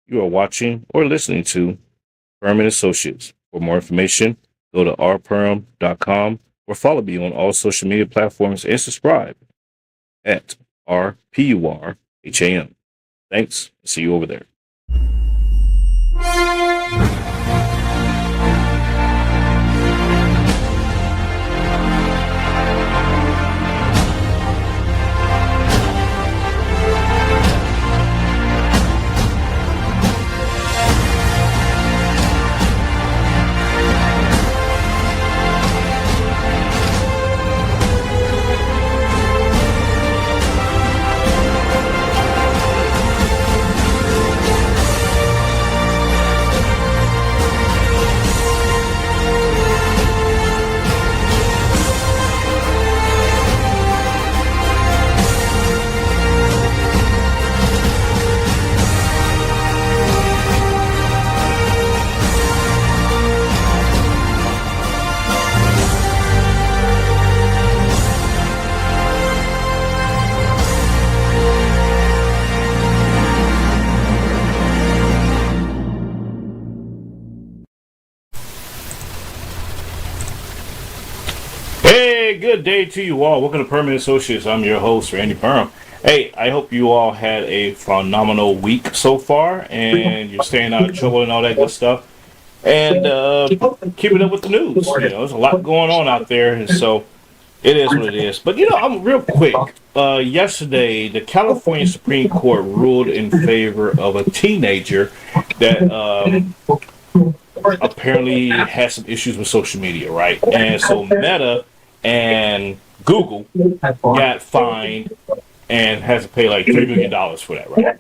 You are watching or listening to Purham Associates. For more information, go to rpurham.com or follow me on all social media platforms and subscribe at RPURHAM. Thanks. See you over there. Hey, good day to you all. Welcome to Permanent Associates. I'm your host, Randy Purham. Hey, I hope you all had a phenomenal week so far, and you're staying out of trouble and all that good stuff, and keeping up with the news. There's a lot going on out there, and so it is what it is. But I'm real quick. Yesterday, the California Supreme Court ruled in favor of a teenager that apparently has some issues with social media, right? And so Meta and Google got fined and has to pay like $3 million for that, right?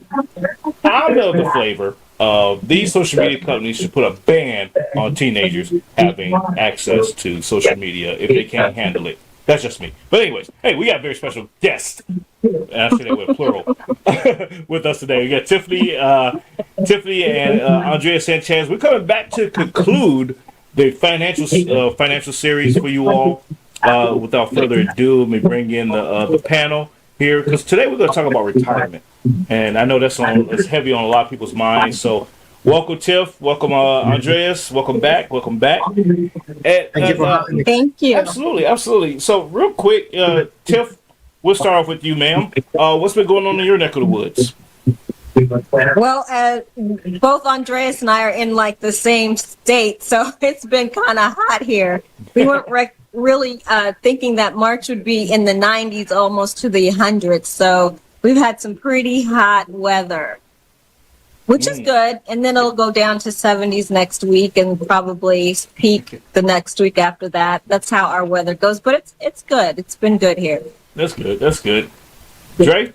I'm of the flavor of these social media companies should put a ban on teenagers having access to social media if they can't handle it. That's just me. But anyways, hey, we got a very special guest. And I say that with plural with us today. We got Tiffani and Andres Sanchez. We're coming back to conclude the financial series for you all. Without further ado, let me bring in the panel here because today we're going to talk about retirement, and I know that's heavy on a lot of people's minds. So, welcome Tiff, welcome Andreas, welcome back. Thank you for having me. Thank you. Absolutely. So, real quick, Tiff, we'll start off with you, ma'am. What's been going on in your neck of the woods? Well, both Andreas and I are in like the same state, so it's been kind of hot here. We weren't really thinking that March would be in the 90s, almost to the hundreds. So we've had some pretty hot weather, which is good. And then it'll go down to 70s next week and probably peak the next week after that. That's how our weather goes. But it's good. It's been good here. That's good. Dre?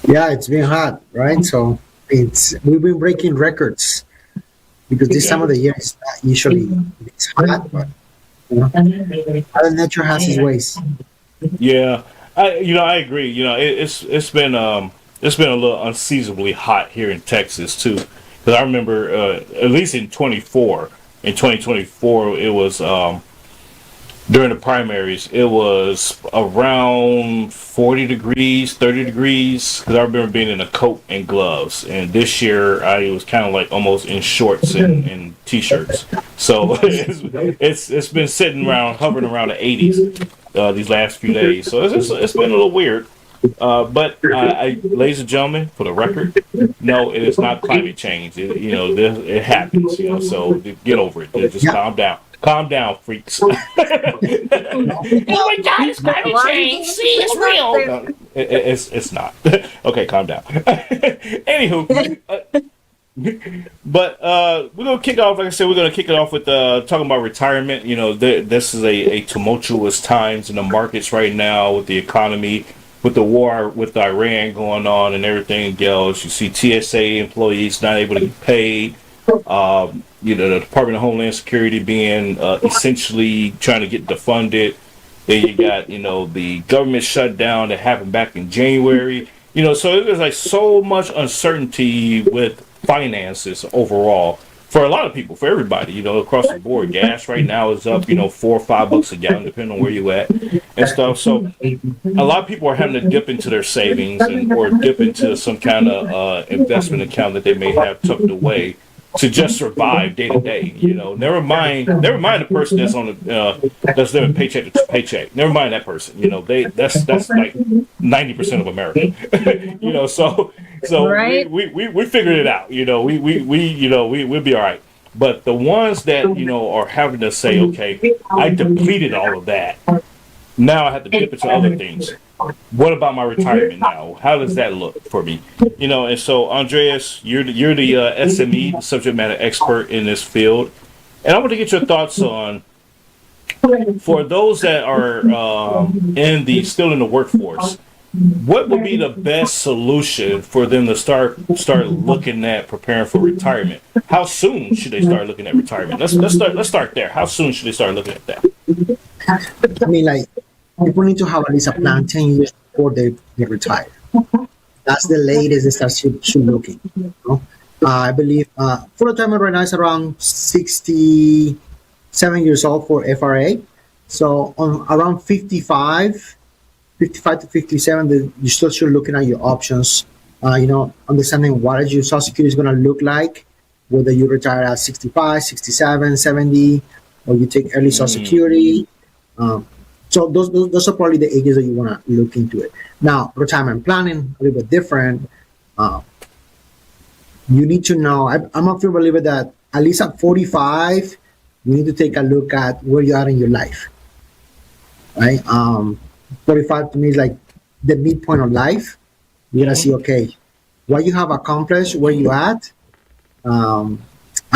Yeah, it's been hot, right? So we've been breaking records because this time of the year is not usually it's hot, but Mother Nature has its ways. Yeah, I agree. It's been a little unseasonably hot here in Texas too. Because I remember at least in 2024, it was during the primaries, it was around 40 degrees, 30 degrees. Because I remember being in a coat and gloves, and this year I was kind of like almost in shorts and t-shirts. So it's been sitting around, hovering around the 80s these last few days. So it's been a little weird. But ladies and gentlemen, for the record, no, it is not climate change. It happens. So get over it. Just calm down, freaks. Oh my God, it's climate change. See, it's real. No, it's not. Okay, calm down. Anywho, but we're gonna kick off. Like I said, we're gonna kick it off with talking about retirement. This is a tumultuous times in the markets right now with the economy, with the war with Iran going on and everything else. You see TSA employees not able to get paid. The Department of Homeland Security being essentially trying to get defunded. Then you got, the government shutdown that happened back in January. So there's like so much uncertainty with finances overall for a lot of people, for everybody, across the board. Gas right now is up, $4 or $5 a gallon, depending on where you at and stuff. So a lot of people are having to dip into their savings or dip into some kind of investment account that they may have tucked away to just survive day to day. Never mind the person that's on that's living paycheck to paycheck. Never mind that person. That's like 90% of America. So Right. we figured it out. We'll be all right. But the ones that are having to say, okay, I depleted all of that. Now I have to dip into other things. What about my retirement now? How does that look for me? And so Andres, you're the SME, the subject matter expert in this field, and I want to get your thoughts on, for those that are still in the workforce, what would be the best solution for them to start looking at preparing for retirement? How soon should they start looking at retirement? Let's start there. How soon should they start looking at that? I mean, like, people need to have at least a plan 10 years before they retire. That's the latest they start should looking. I believe full retirement right now is around 67 years old for FRA. So on around 55 to 57, you still should looking at your options. Understanding what your Social Security is going to look like, whether you retire at 65, 67, 70, or you take early Social Security. So those are probably the ages that you want to look into it. Now, retirement planning, a little bit different. You need to know, I'm a firm believer that at least at 45, you need to take a look at where you are in your life, right? 45 to me is like the midpoint of life. You gotta see, okay, what you have accomplished, where you at, are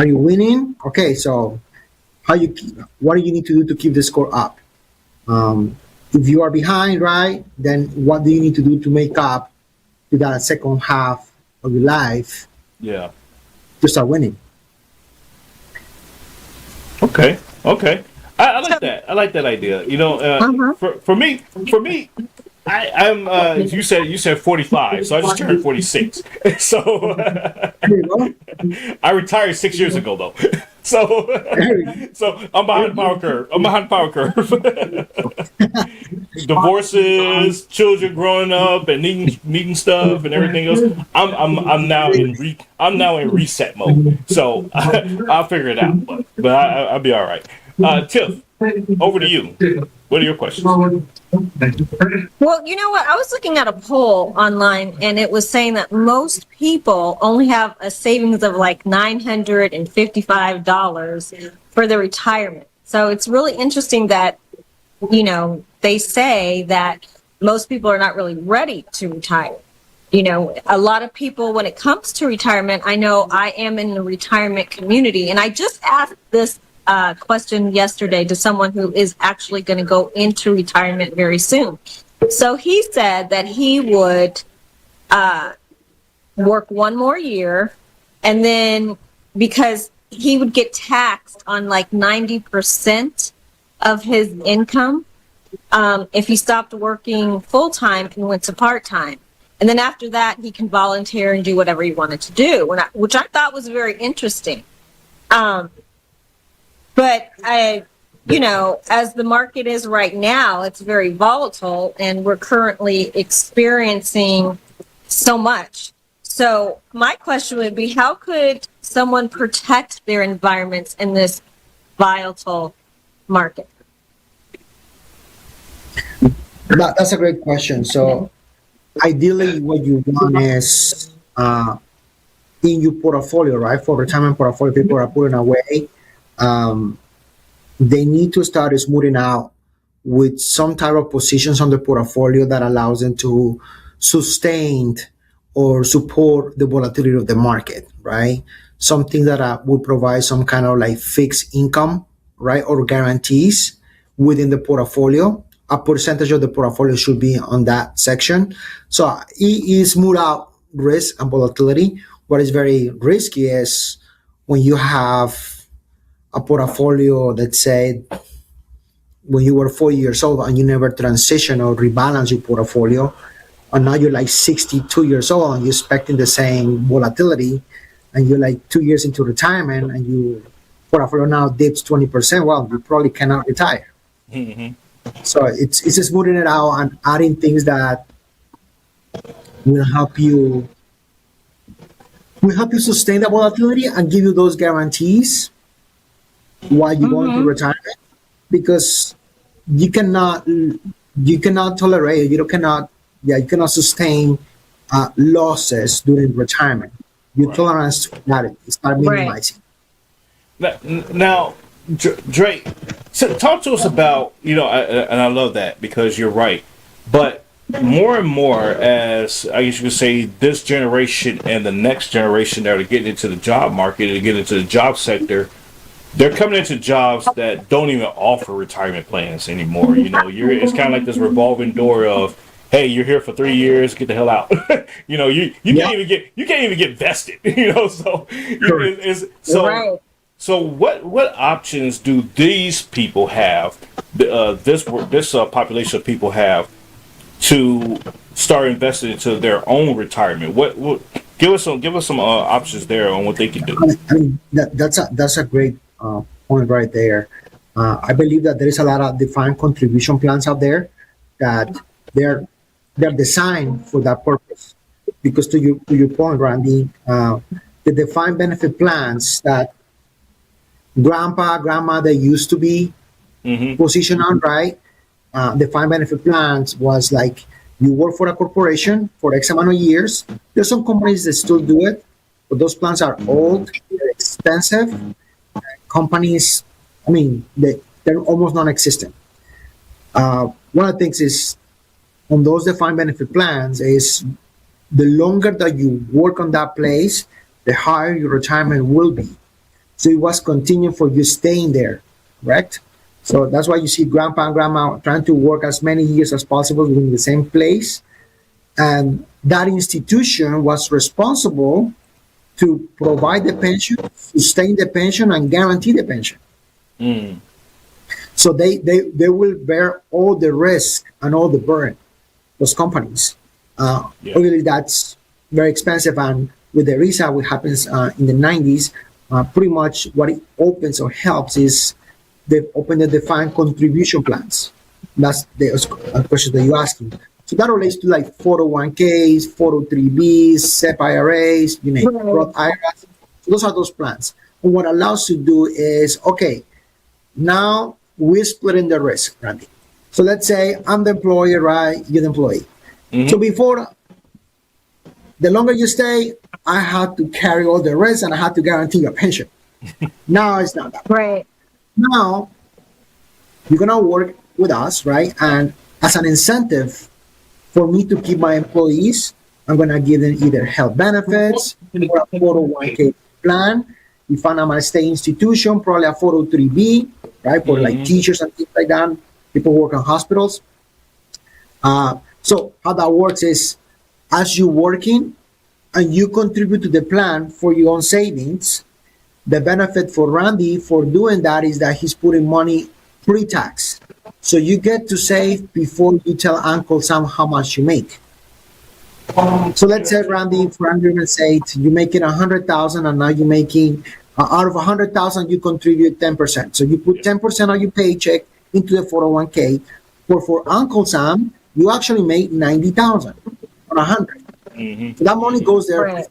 you winning? Okay, so what do you need to do to keep the score up? If you are behind, right, then what do you need to do to make up to that second half of your life? Yeah. To start winning. Okay. I like that. I like that idea. For me, I'm. You said 45, so I just turned 46. So I retired 6 years ago, though. So I'm behind the power curve. Divorces, children growing up and needing stuff and everything else. I'm now in reset mode. So I'll figure it out. But I'll be all right. Tiff, over to you. What are your questions? Well, you know what? I was looking at a poll online, and it was saying that most people only have a savings of like $955 for their retirement. So it's really interesting that, they say that most people are not really ready to retire. A lot of people, when it comes to retirement, I know I am in the retirement community, and I just asked this question yesterday to someone who is actually going to go into retirement very soon. So he said that he would work one more year, and then because he would get taxed on like 90% of his income if he stopped working full-time and went to part-time. And then after that, he can volunteer and do whatever he wanted to do, which I thought was very interesting. But as the market is right now, it's very volatile, and we're currently experiencing so much. So my question would be, how could someone protect their environments in this volatile market? That's a great question. So ideally, what you want is in your portfolio, right? For retirement portfolio, people are putting away. They need to start smoothing out with some type of positions on the portfolio that allows them to sustain or support the volatility of the market, right? Something that would provide some kind of like fixed income, right? Or guarantees within the portfolio. A percentage of the portfolio should be on that section. So it smooth out risk and volatility. What is very risky is when you have a portfolio that said when you were 40 years old and you never transition or rebalance your portfolio, and now you're like 62 years old and you're expecting the same volatility, and you're like 2 years into retirement, and you portfolio now dips 20%, well, you probably cannot retire. Mm-hmm. So it's just smoothing it out and adding things that will help you sustain the volatility and give you those guarantees while you go into retirement, because you cannot tolerate, you cannot sustain losses during retirement. Your tolerance to that start minimizing. Now, Drake, so talk to us about, and I love that because you're right, but more and more, as I guess you could say, this generation and the next generation that are getting into the job market and getting into the job sector, they're coming into jobs that don't even offer retirement plans anymore. It's kind of like this revolving door of, hey, you're here for 3 years, get the hell out. You can't even get vested. So what options do these people have? This population of people have to start investing into their own retirement. What give us some options there on what they can do. I mean, that's a great point right there. I believe that there is a lot of defined contribution plans out there that they're designed for that purpose. Because to your point, Randy, the defined benefit plans that grandma they used to be positioned on, right? Defined benefit plans was like you work for a corporation for X amount of years. There's some companies that still do it, but those plans are old, they're expensive. Companies, I mean, they're almost non-existent. One of the things is on those defined benefit plans is the longer that you work on that place, the higher your retirement will be. So it was contingent for you staying there, correct? So that's why you see grandpa and grandma trying to work as many years as possible in the same place. And that institution was responsible to provide the pension, sustain the pension, and guarantee the pension. So they will bear all the risk and all the burden, those companies. Obviously, that's very expensive. And with the RISA, what happens in the 90s, pretty much what it opens or helps is they open the defined contribution plans. That's the question that you're asking. So that relates to like 401ks, 403bs, SEP IRAs, Roth IRAs. So those are those plans. And what allows you to do is, okay, now we're splitting the risk, Randy. So let's say I'm the employer, right? You're the employee. So before, the longer you stay, I have to carry all the risk and I have to guarantee your pension. Now it's not that. Right. Now, you're going to work with us, right? And as an incentive for me to keep my employees, I'm going to give them either health benefits or a 401k plan. If I'm at a state institution, probably a 403b, right? For like teachers and things like that. People who work in hospitals. So how that works is as you're working and you contribute to the plan for your own savings, the benefit for Randy for doing that is that he's putting money pre-tax. So you get to save before you tell Uncle Sam how much you make. So let's say, Randy, for argument's sake, you're making 100,000 and now you're making, out of 100,000, you contribute 10%. So you put 10% of your paycheck into the 401k. But for Uncle Sam, you actually make 90,000 on 100. So that money goes there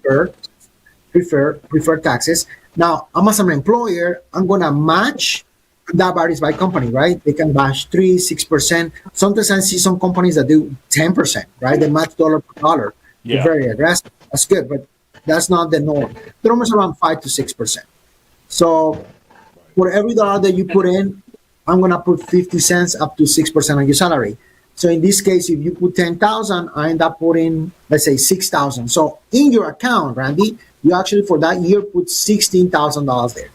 prefer taxes. Now, I'm as an employer, I'm going to match. That varies by company, right? They can match 3-6%. Sometimes I see some companies that do 10%, right? They match dollar per dollar. They're very aggressive. That's good, but that's not the norm. They're almost around 5 to 6%. So for every dollar that you put in, I'm going to put 50 cents up to 6% on your salary. So in this case, if you put 10,000, I end up putting, let's say, 6,000. So in your account, Randy, you actually for that year put $16,000 there.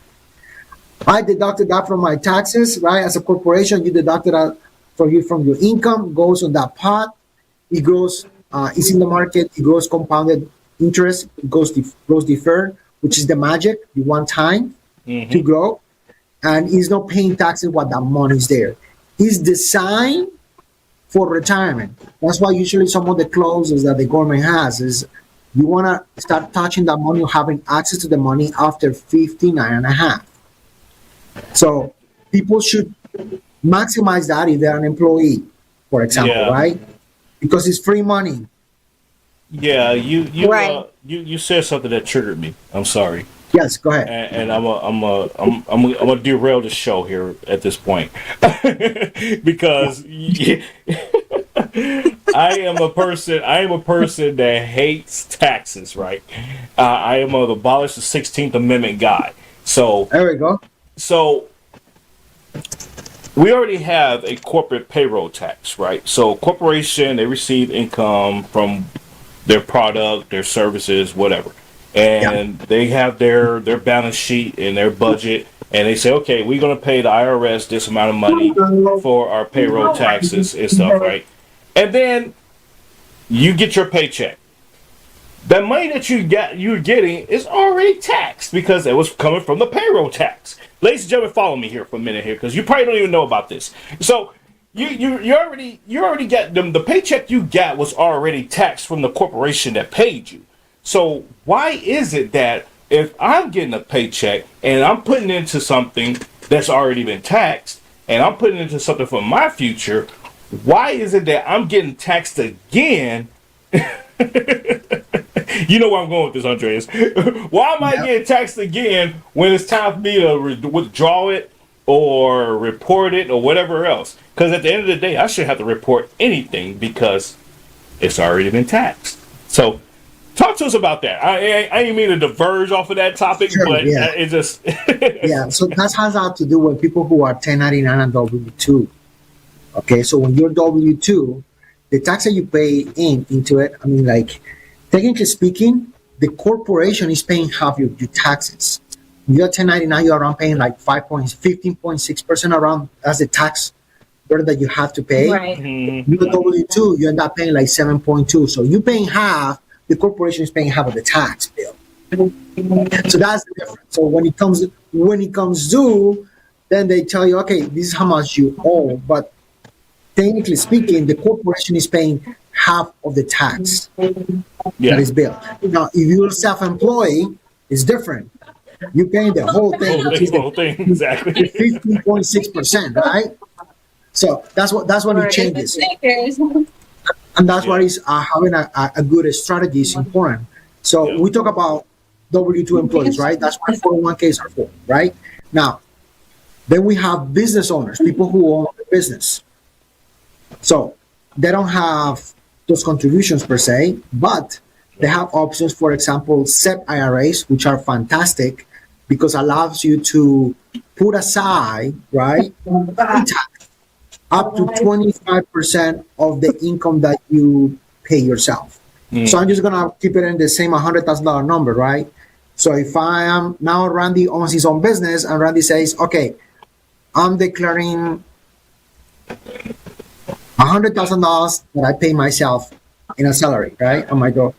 I deducted that from my taxes, right? As a corporation, you deducted that from your income, goes on that pot. It grows, it's in the market, it grows compounded interest, it grows deferred, which is the magic, the one time to grow. And it's not paying taxes while that money is there. It's designed for retirement. That's why usually some of the clauses that the government has is You want to start touching that money or having access to the money after 59 and a half. So people should maximize that if they're an employee, for example, Yeah. right? Because it's free money. Yeah, Right. you said something that triggered me. I'm sorry, Yes, go ahead. and I'm gonna derail the show here at this point because I am a person that hates taxes. Right, I am an abolish the 16th Amendment guy. So There we go. so we already have a corporate payroll tax, right? So corporation, they receive income from their product, their services, whatever. And they have their balance sheet and their budget, and they say, okay, we're going to pay the IRS this amount of money for our payroll taxes and stuff, right? And then you get your paycheck. The money that you're getting is already taxed because it was coming from the payroll tax. Ladies and gentlemen, follow me here for a minute here because you probably don't even know about this. So you already get them. The paycheck you got was already taxed from the corporation that paid you. So why is it that if I'm getting a paycheck and I'm putting into something that's already been taxed and I'm putting into something for my future, why is it that I'm getting taxed again? You know where I'm going with this, Andres. Why am I getting taxed again when it's time for me to withdraw it or report it or whatever else? Because at the end of the day, I shouldn't have to report anything because it's already been taxed. So, talk to us about that. I didn't mean to diverge off of that topic, Sure, but yeah. it just Yeah, so that has a lot to do with people who are 1099 and W-2. Okay, so when you're W-2, the tax that you pay into it, I mean, like, technically speaking, the corporation is paying half your taxes. When you're 1099, you're around paying like 15.6% around as the tax burden that you have to pay. Right. You're W-2, you end up paying like 7.2. So you're paying half, the corporation is paying half of the tax bill. So that's the difference. So when it comes due, then they tell you, okay, this is how much you owe. But technically speaking, the corporation is paying half of the tax that is billed. Now, if you're self-employed, it's different. You're paying the whole thing, which is the whole thing exactly. 15.6%, right? So that's when it changes, and that's why is having a good strategy is important. So we talk about W-2 employees, right? That's what 401ks are for, right? Now, then we have business owners, people who own a business. So they don't have those contributions per se, but they have options, for example, SEP IRAs, which are fantastic because allows you to put aside, right, up to 25% of the income that you pay yourself. So I'm just going to keep it in the same $100,000 number, right? So if I am now, Randy owns his own business and Randy says, okay, I'm declaring $100,000 that I pay myself in a salary, right? On my through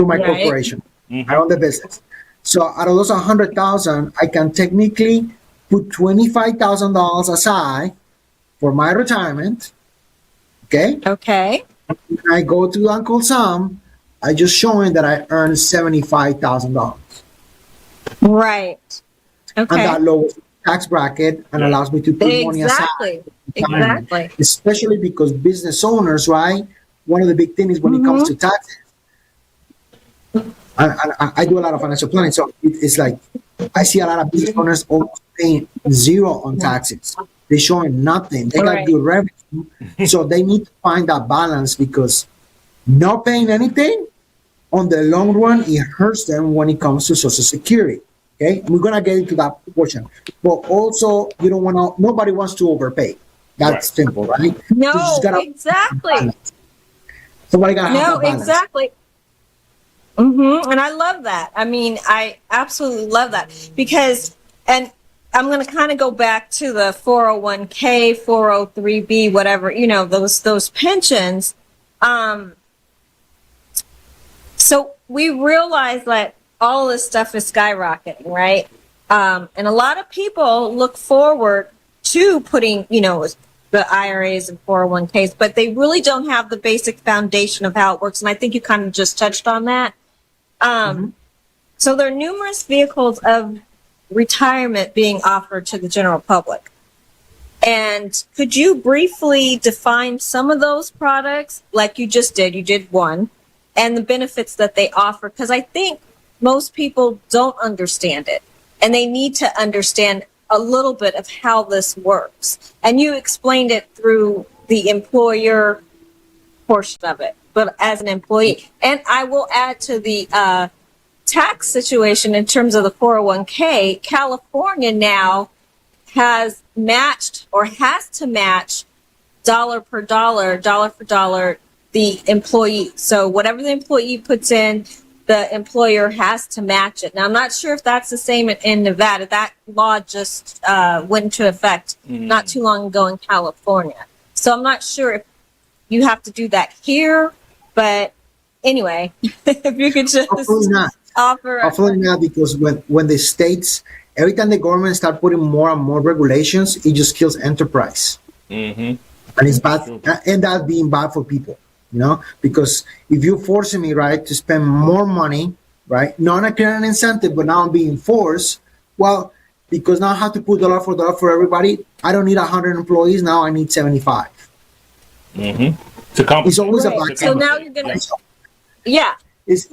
my corporation. I own the business. So out of those 100,000, I can technically put $25,000 aside for my retirement. Okay. Okay. When I go to Uncle Sam, I just showing that I earned $75,000. Right. Okay. And that lowers the tax bracket and allows me to put money aside. Exactly. Especially because business owners, right? One of the big things when it comes to taxes, I do a lot of financial planning, so it's like I see a lot of business owners almost paying zero on taxes. They're showing nothing. They got good revenue, so they need to find that balance because not paying anything on the long run it hurts them when it comes to Social Security. Okay, we're gonna get into that portion, but also you don't want to. Nobody wants to overpay. That's simple, right? No, exactly. Somebody got to have that balance. Exactly. And I love that. I mean, I absolutely love that because, and I'm going to kind of go back to the 401k, 403b, whatever, those pensions. So we realize that all this stuff is skyrocketing, right? And a lot of people look forward to putting, the IRAs and 401ks, but they really don't have the basic foundation of how it works. And I think you kind of just touched on that. So there are numerous vehicles of retirement being offered to the general public. And could you briefly define some of those products, like you just did? You did one, and the benefits that they offer, because I think most people don't understand it, and they need to understand a little bit of how this works. And you explained it through the employer portion of it, but as an employee. And I will add to the tax situation in terms of the 401k, California now has matched or has to match dollar for dollar, the employee. So whatever the employee puts in, the employer has to match it. Now, I'm not sure if that's the same in Nevada. That law just went into effect not too long ago in California. So I'm not sure if you have to do that here, but anyway, if you could just Hopefully not. offer. Hopefully not, because when the states, every time the government start putting more and more regulations, it just kills enterprise. And it's bad, and that being bad for people, because if you're forcing me, right, to spend more money, right, not an incentive, but now I'm being forced, well, because now I have to put dollar for everybody, I don't need 100 employees, now I need 75. It's always Right. about So now you're gonna, yeah. It's,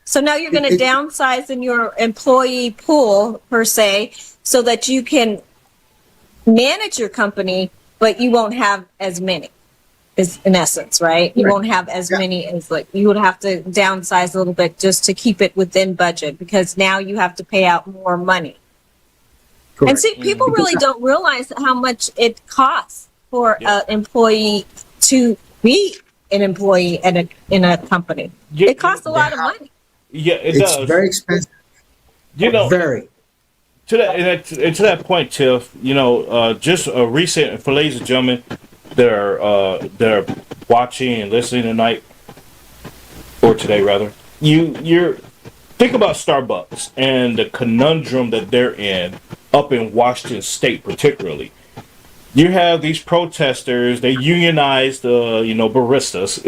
So now you're going to downsize in your employee pool, per se, so that you can manage your company, but you won't have as many, is in essence, right? You won't have as many as, like, you would have to downsize a little bit just to keep it within budget, because now you have to pay out more money. correct. And see, people really don't realize how much it costs for an employee to be an employee in a company. It costs a lot of money. Yeah, it It's does. very expensive. Very. To that point, Tiff, just a recent, for ladies and gentlemen that are watching and listening tonight, or today rather, you're think about Starbucks and the conundrum that they're in up in Washington State, particularly. You have these protesters. They unionize the baristas.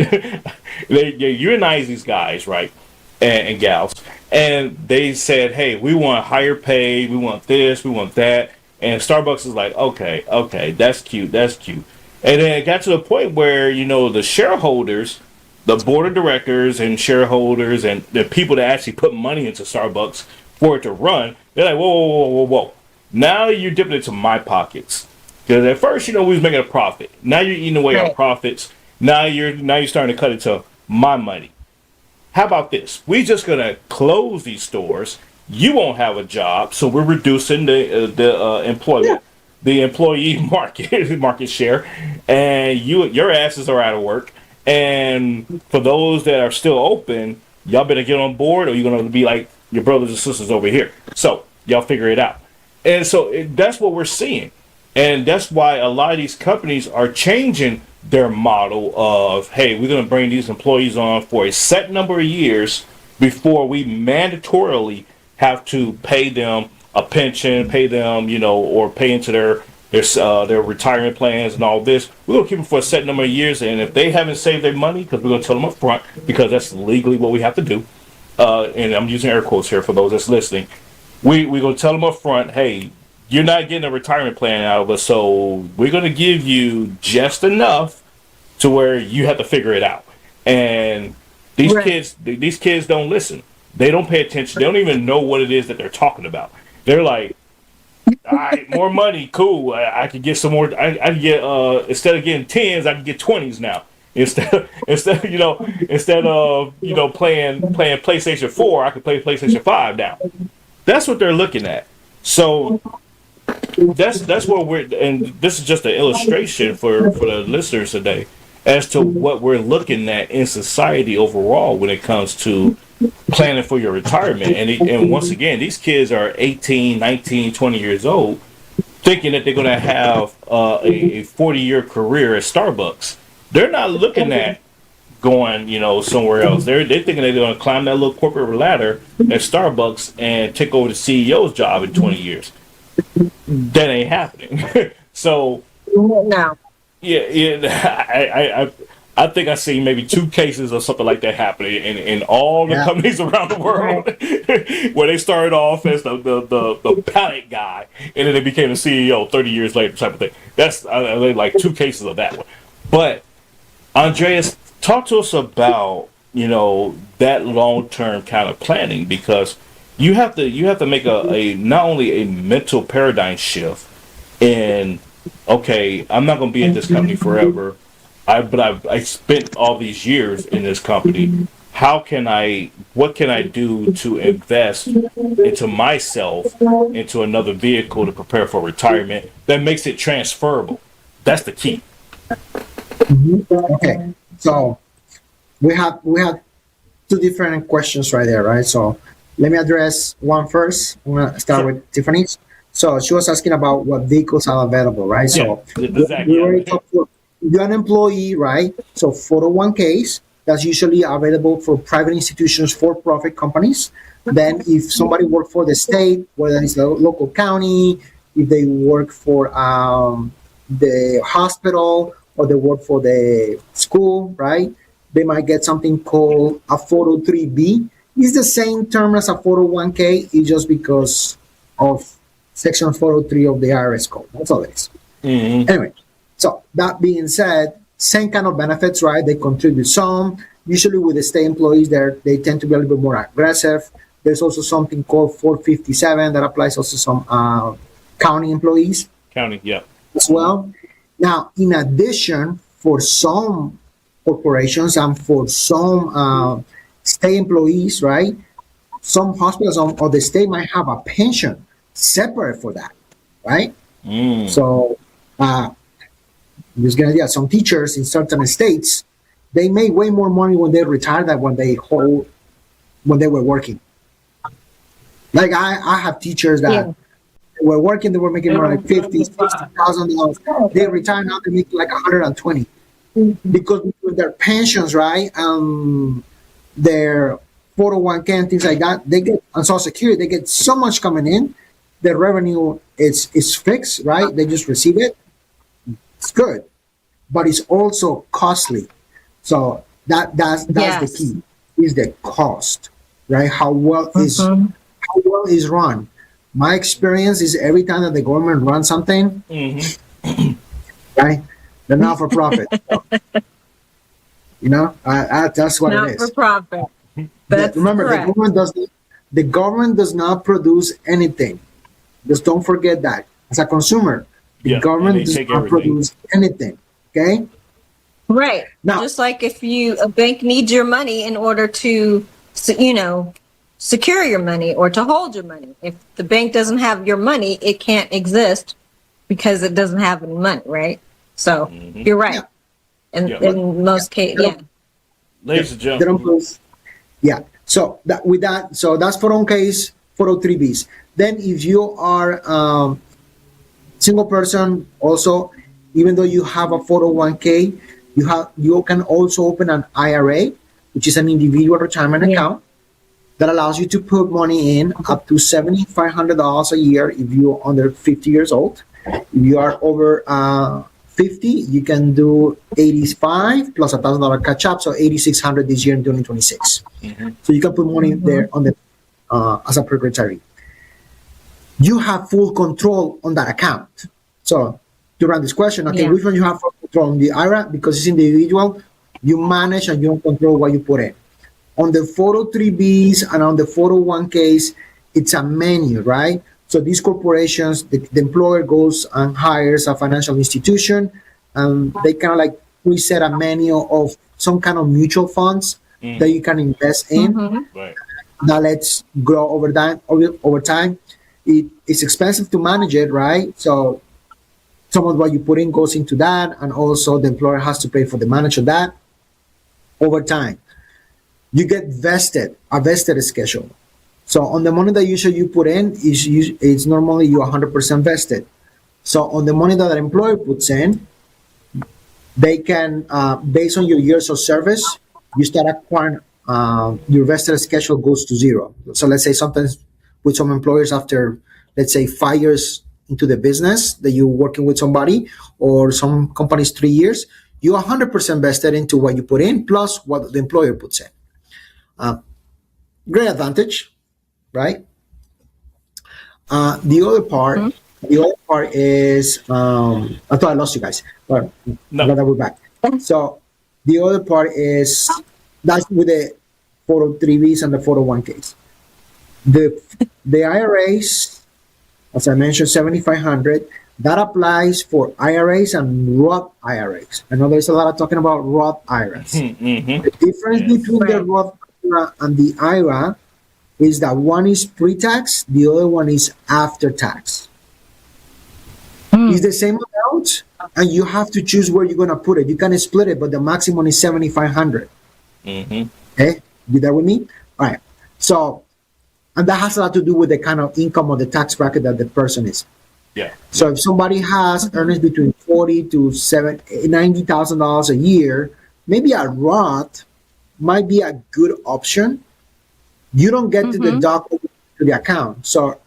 they unionize these guys, right, and gals. And they said, hey, we want higher pay, we want this, we want that. And Starbucks is like, okay, that's cute. And then it got to the point where, the shareholders, the board of directors and shareholders and the people that actually put money into Starbucks for it to run, they're like, whoa. Now you're dipping into my pockets. Because at first, we was making a profit. Now you're eating away our profits. Now you're starting to cut into my money. How about this? We're just gonna close these stores. You won't have a job, so we're reducing the employment, the employee market share, and your asses are out of work. And for those that are still open, y'all better get on board, or you're gonna be like your brothers and sisters over here. So y'all figure it out. And so that's what we're seeing, and that's why a lot of these companies are changing their model of, hey, we're going to bring these employees on for a set number of years before we mandatorily have to pay them a pension, pay them, or pay into their retirement plans and all this. We're going to keep them for a set number of years, and if they haven't saved their money, because we're going to tell them up front, because that's legally what we have to do, and I'm using air quotes here for those that's listening, we're going to tell them up front, hey, you're not getting a retirement plan out of us, so we're going to give you just enough to where you have to figure it out. And these kids don't listen. They don't pay attention. They don't even know what it is that they're talking about. They're like, all right, more money, cool. I could get some more. I can get instead of getting 10s, I can get 20s now. Instead of playing PlayStation 4, I can play PlayStation 5 now. That's what they're looking at. So that's what we're, and this is just an illustration for the listeners today as to what we're looking at in society overall when it comes to planning for your retirement. And once again, these kids are 18, 19, 20 years old, thinking that they're going to have a 40-year career at Starbucks. They're not looking at going, somewhere else. They're thinking they're going to climb that little corporate ladder at Starbucks and take over the CEO's job in 20 years. That ain't happening. So No. yeah, I think I've seen maybe 2 cases or something like that happening in all the Yeah. companies around the world, where they started off as the pallet guy, and then they became the CEO 30 years later, type of thing. That's like 2 cases of that one. But Andreas, talk to us about that long term kind of planning, because you have to make a not only a mental paradigm shift in, okay, I'm not going to be at this company forever. I spent all these years in this company. What can I do to invest into myself, into another vehicle to prepare for retirement that makes it transferable? That's the key. Okay, so we have 2 different questions right there, right? So let me address one first. I'm gonna start with Tiffany's. So she was asking about what vehicles are available, right? So we already talked to you're an employee, right? So 401ks, that's usually available for private institutions, for-profit companies. Then if somebody works for the state, whether it's a local county, if they work for the hospital, or they work for the school, right? They might get something called a 403b. It's the same term as a 401k, it's just because of Section 403 of the IRS code. That's all it is. Mm-hmm. Anyway, so that being said, same kind of benefits, right? They contribute some. Usually with the state employees, they tend to be a little bit more aggressive. There's also something called 457 that applies also some county employees. County, yeah. As well. Now, in addition, for some corporations and for some state employees, right? Some hospitals or the state might have a pension separate for that, right? So, just gonna yeah, some teachers in certain states, they make way more money when they retire than when they were working. Like I have teachers that were working, they were making more like $50,000, $60,000. They retire now, they make like 120 because with their pensions, right? Their 401k and things like that, they get on Social Security, they get so much coming in. The revenue is fixed, right? They just receive it. It's good, but it's also costly. So that's the key, is the cost, right? How well is run. My experience is every time that the government runs something, right? They're not for profit. That's what Not it is. for profit. That's Remember, correct. the government does not produce anything. Just don't forget that. As a consumer, the government does not produce anything. Okay? Right. Now, just like if a bank needs your money in order to, secure your money or to hold your money. If the bank doesn't have your money, it can't exist because it doesn't have any money, right? So you're right. In most cases, Ladies and gentlemen. So that's 401ks, 403bs. Then if you are single person, also, even though you have a 401k, you can also open an IRA, which is an individual retirement account that allows you to put money in up to $7,500 a year if you're under 50 years old. If you are over 50, you can do 85 plus $1,000 catch up, so 8,600 this year in 2026. So you can put money there on the as a pre-retiree. You have full control on that account. So to run this question, which one you have full control on the IRA? Because it's individual, you manage and you don't control what you put in. On the 403bs and on the 401ks, it's a menu, right? So these corporations, the employer goes and hires a financial institution, and they kind of like preset a menu of some kind of mutual funds that you can invest in. Now let's grow over time. It's expensive to manage it, right? So some of what you put in goes into that, and also the employer has to pay for the manage of that over time. You get a vested schedule. So on the money that usually you put in, it's normally you 100% vested. So on the money that an employer puts in, they can, based on your years of service, you start acquiring, your vested schedule goes to zero. So let's say sometimes with some employers after, let's say 5 years into the business that you're working with somebody, or some companies 3 years, you're 100% vested into what you put in plus what the employer puts in. Great advantage, right? The other part is I thought I lost you guys, but No. I'm glad that we're back. So the other part is that's with the 403bs and the 401ks. The IRAs, as I mentioned, 7,500. That applies for IRAs and Roth IRAs. I know there's a lot of talking about Roth IRAs. The difference between the Roth IRA and the IRA is that one is pre-tax, the other one is after tax. It's the same amount, and you have to choose where you're going to put it. You can split it, but the maximum is 7,500. Okay, you there with me? All right. So, and that has a lot to do with the kind of income or the tax bracket that the person is. Yeah. So if somebody has earnings between $40,000 to $90,000 a year, maybe a Roth might be a good option. You don't get to deduct to the account. So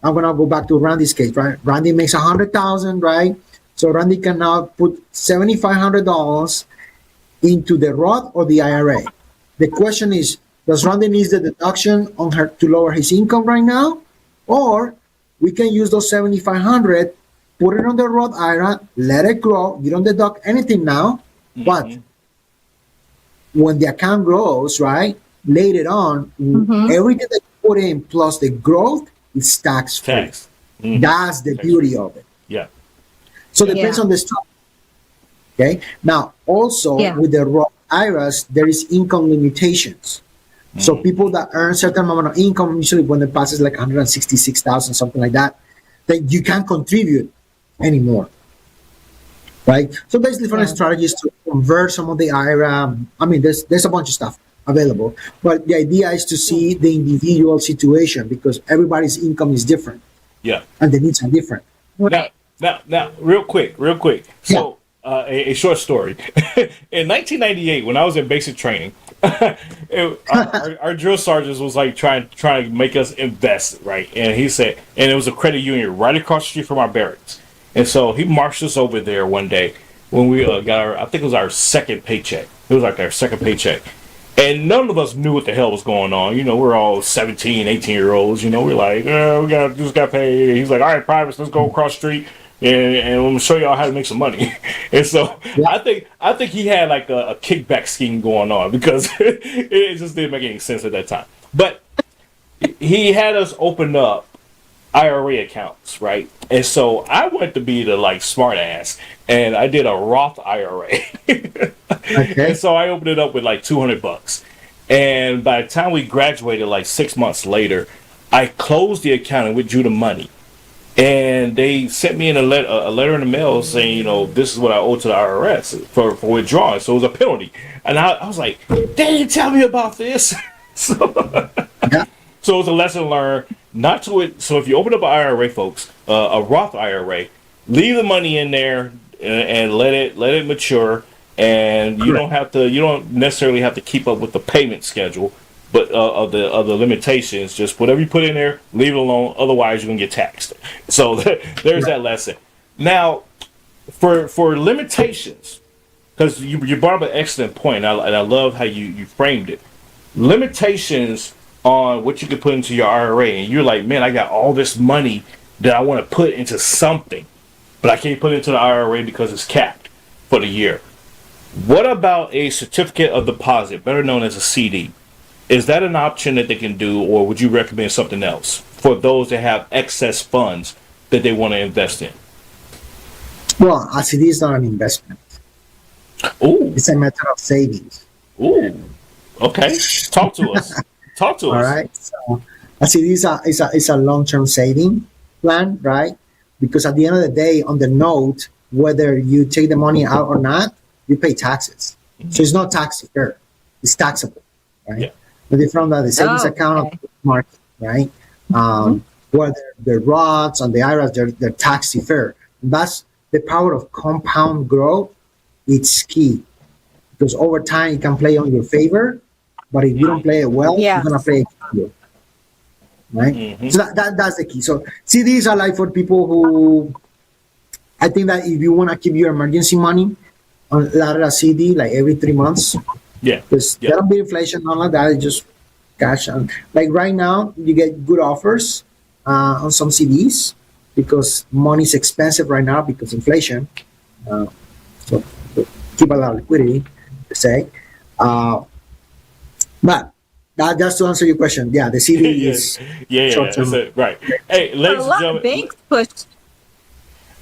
I'm gonna go back to Randy's case, right? Randy makes $100,000, right? So Randy can now put $7,500 into the Roth or the IRA. The question is, does Randy need the deduction on her to lower his income right now, or we can use those 7,500, put it on the Roth IRA, let it grow. You don't deduct anything now, but when the account grows, right, later on, everything that you put in plus the growth is tax-free. That's the beauty of it. Yeah. So it depends on the stock. Okay. Now, also with the Roth IRAs, there is income limitations. So people that earn certain amount of income, usually when it passes like 166,000, something like that, then you can't contribute anymore, right? So there's different strategies to convert some of the IRA. I mean, there's a bunch of stuff available, but the idea is to see the individual situation because everybody's income is different. Yeah. And the needs are different. Now, real quick. So, a short story. In 1998, when I was in basic training, our drill sergeant was like trying to make us invest, right? And he said, and it was a credit union right across the street from our barracks. And so he marched us over there one day when we got I think it was our second paycheck. It was like our second paycheck. And none of us knew what the hell was going on. You know, we're all 17, 18-year-olds. You know, we're like, we just got paid. He's like, all right, privates, let's go across the street. And I'm gonna show y'all how to make some money. And so I think he had like a kickback scheme going on because it just didn't make any sense at that time. But he had us open up IRA accounts, right? And so I went to be the like smart ass, and I did a Roth IRA. And so I opened it up with like $200. And by the time we graduated, like 6 months later, I closed the account and withdrew the money. And they sent me in a letter in the mail saying, you know, this is what I owe to the IRS for withdrawing. So it was a penalty. And I was like, they didn't tell me about this. So it was a lesson learned not to it. So if you open up an IRA, folks, a Roth IRA, leave the money in there and let it mature. And you don't necessarily have to keep up with the payment schedule, but of the limitations. Just whatever you put in there, leave it alone. Otherwise, you're gonna get taxed. So there's that lesson. Now, for limitations, because you brought up an excellent point, and I love how you framed it. Limitations on what you can put into your IRA, and you're like, man, I got all this money that I want to put into something, but I can't put it into the IRA because it's capped for the year. What about a certificate of deposit, better known as a CD? Is that an option that they can do, or would you recommend something else for those that have excess funds that they want to invest in? Well, a CD is not an investment. Ooh. It's a method of savings. Ooh. Okay. Talk to us. All right. So a CD is a long-term saving plan, right? Because at the end of the day, on the note, whether you take the money out or not, you pay taxes. So it's not tax deferred. It's taxable, right? Yeah. But different from the savings account of the market, right? Whether the Roths and the IRAs, they're tax deferred. That's the power of compound growth. It's key because over time it can play on your favor, but if you don't play it well, you're gonna play it you, right? So that's the key. So CDs are like for people who, I think that if you want to keep your emergency money, on a lot of CD like every 3 months. Yeah. Because Yeah. there'll be inflation, all of that. It's just cash on. Like right now, you get good offers on some CDs because money's expensive right now because inflation. So keep a lot of liquidity, to say. But that just to answer your question, yeah, the CD Yeah. is Yeah. short term. That's it. Right. Hey, A ladies and lot of gentlemen. banks push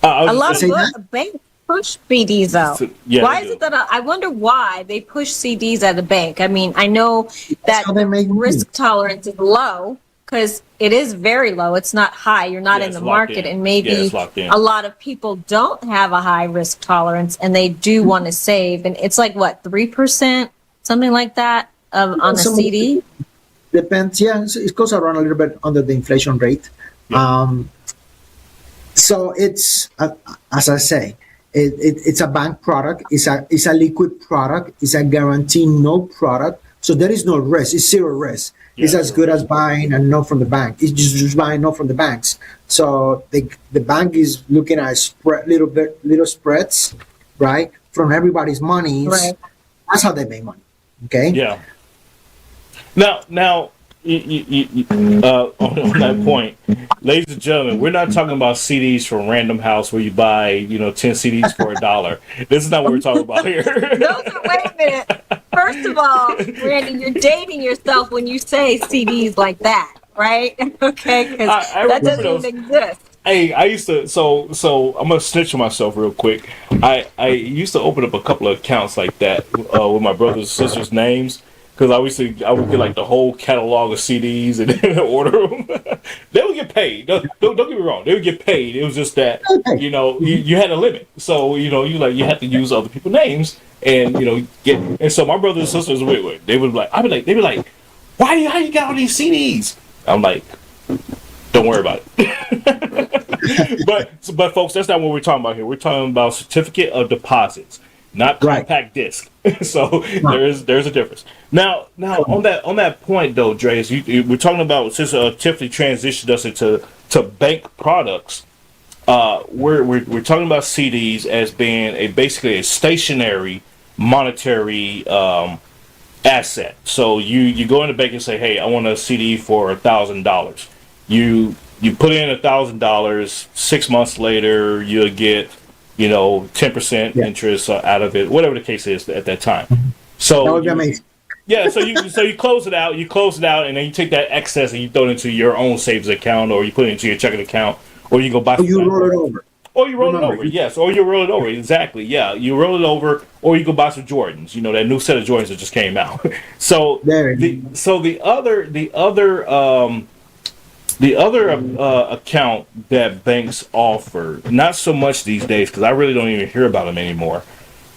I was a just lot saying- Say of banks push CDs out. Yeah, Why they is it do. that I wonder why they push CDs at a bank? I mean, I know that how they make money. risk tolerance is low because it is very low. It's not high. You're not Yeah, in it's the locked market, in. and Yeah, maybe it's locked in. a lot of people don't have a high risk tolerance and they do want to save. And it's like what 3%, something like that, on a Some- CD. Depends. Yeah, it goes around a little bit under the inflation rate. Yeah. So it's as I say, it's a bank product. It's a liquid product. It's a guarantee no product. So there is no risk. It's zero risk. It's Yeah, as zero good risk. as buying a note from the bank. It's just buying note from the banks. So the bank is looking at little spreads, right, from everybody's monies. Right. That's how they make money. Okay. Yeah. Now, on that point, ladies and gentlemen, we're not talking about CDs from Random House where you buy, 10 CDs for $1. This is not what we're talking about here. Those are, wait a minute. First of all, Randy, you're dating yourself when you say CDs like that, right? Okay, because I that remember doesn't those. even exist. Hey, I used to. So I'm gonna snitch on myself real quick. I used to open up a couple of accounts like that with my brothers and sisters' names. Because I would get like the whole catalog of CDs and then order them. They would get paid. Don't get me wrong. They would get paid. It was just that you had a limit. So you had to use other people's names and get. And so my brothers and sisters they would they'd be like, how you got all these CDs? I'm like, don't worry about it. but folks, that's not what we're talking about here. We're talking about certificate of deposits, not Right. compact disc. So there's a difference. Now on that point though, Dreas, we're talking about since Tiffany transitioned us into bank products. We're talking about CDs as being basically a stationary monetary asset. So you go in the bank and say, hey, I want a CD for $1,000. You put in $1,000. 6 months later, you'll get 10% interest out of it, whatever the case is at that time. So That would be amazing. yeah, so you close it out, and then you take that excess and you throw it into your own savings account, or you put it into your checking account, or you go buy. Or you roll it over. Or you roll Remember, it over, yes. Or you roll it over, exactly. Yeah, you roll it over, or you go buy some Jordans. That new set of Jordans that just came out. So There. the other account that banks offer, not so much these days because I really don't even hear about them anymore,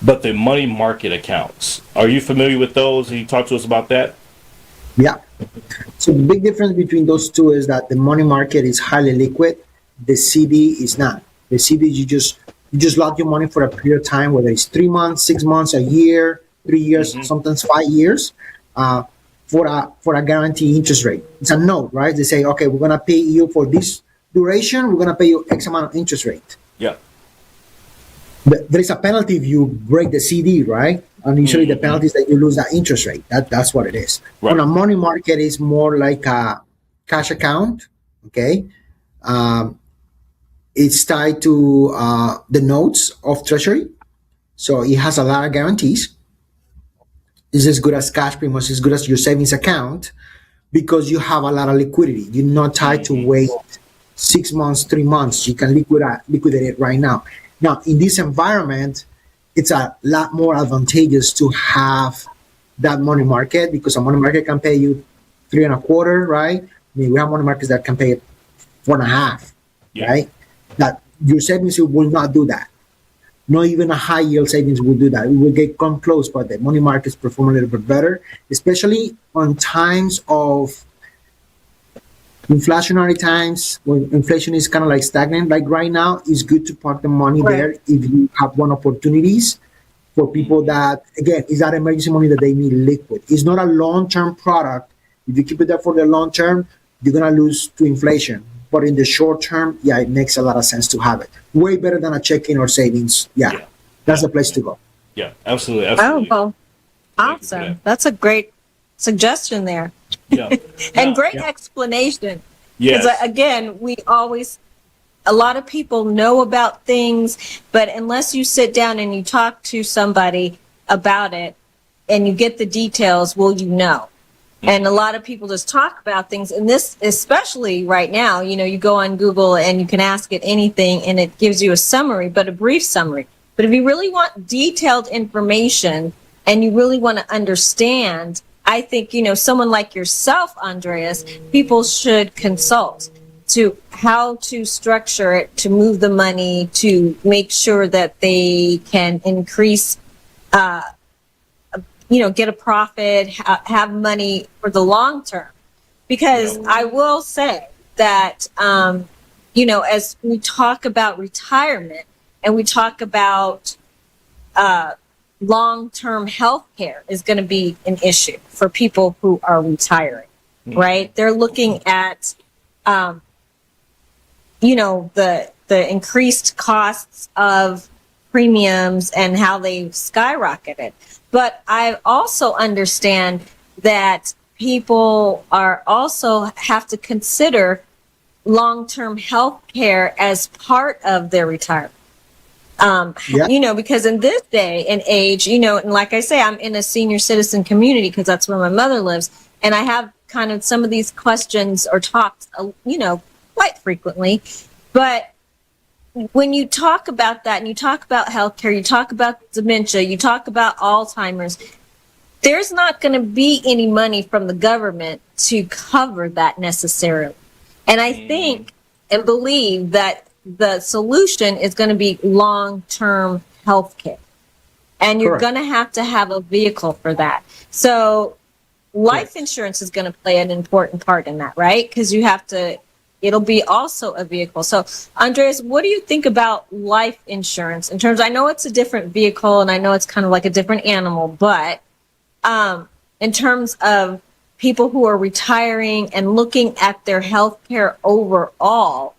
but the money market accounts. Are you familiar with those? Can you talk to us about that? Yeah. So the big difference between those two is that the money market is highly liquid. The CD is not. The CD you just lock your money for a period of time, whether it's 3 months, 6 months, a year, 3 years, sometimes 5 years, for a guaranteed interest rate. It's a note, right? They say, okay, we're gonna pay you for this duration. We're gonna pay you X amount of interest rate. Yeah. But there is a penalty if you break the CD, right? And usually the penalty is that you lose that interest rate. That's what it is. Right. On a money market, it's more like a cash account. Okay, it's tied to the notes of Treasury, so it has a lot of guarantees. It's as good as cash, pretty much as good as your savings account, because you have a lot of liquidity. You're not tied to wait 6 months, 3 months. You can liquidate it right now. Now, in this environment, it's a lot more advantageous to have that money market because a money market can pay you 3.25, right? I mean, we have money markets that can pay 4.5, right? That your savings will not do that. Not even a high yield savings will do that. It will come close, but the money markets perform a little bit better, especially on times of inflationary times when inflation is kind of like stagnant. Like right now, it's good to park the money there if you have one opportunities for people that, again, is that emergency money that they need liquid. It's not a long-term product. If you keep it there for the long term, you're going to lose to inflation. But in the short term, it makes a lot of sense to have it. Way better than a checking or savings. Yeah. That's the place to go. Yeah, absolutely, Oh, absolutely. well, Thank you for awesome. that. That's a great suggestion there. Yeah. And Now, great Yeah. explanation. Because yes. again, a lot of people know about things, but unless you sit down and you talk to somebody about it and you get the details, will you know? And a lot of people just talk about things, and this, especially right now, you go on Google and you can ask it anything and it gives you a summary, but a brief summary. But if you really want detailed information and you really want to understand, I think, someone like yourself, Andreas, people should consult to how to structure it, to move the money, to make sure that they can increase, get a profit, have money for the long term. Because I will say that, as we talk about retirement and we talk about long-term health care is going to be an issue for people who are retiring, right? They're looking at, the increased costs of premiums and how they've skyrocketed. But I also understand that people are also have to consider long-term health care as part of their retirement. Yeah. Because in this day and age, and like I say, I'm in a senior citizen community because that's where my mother lives. And I have kind of some of these questions or talks, quite frequently. But when you talk about that and you talk about healthcare, you talk about dementia, you talk about Alzheimer's, there's not going to be any money from the government to cover that necessarily. And I think and believe that the solution is going to be long-term healthcare. And you're Correct. going to have a vehicle for that. So life insurance is going to play an important part in that, right? Because it'll be also a vehicle. So, Andres, what do you think about life insurance in terms, I know it's a different vehicle and I know it's kind of like a different animal, but in terms of people who are retiring and looking at their health care overall,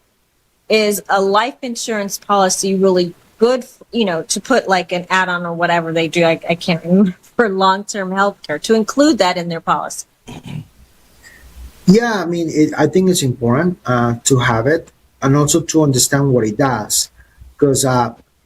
is a life insurance policy really good, to put like an add-on or whatever they do, I can't remember, for long-term health care, to include that in their policy? Yeah, I mean, I think it's important to have it and also to understand what it does, because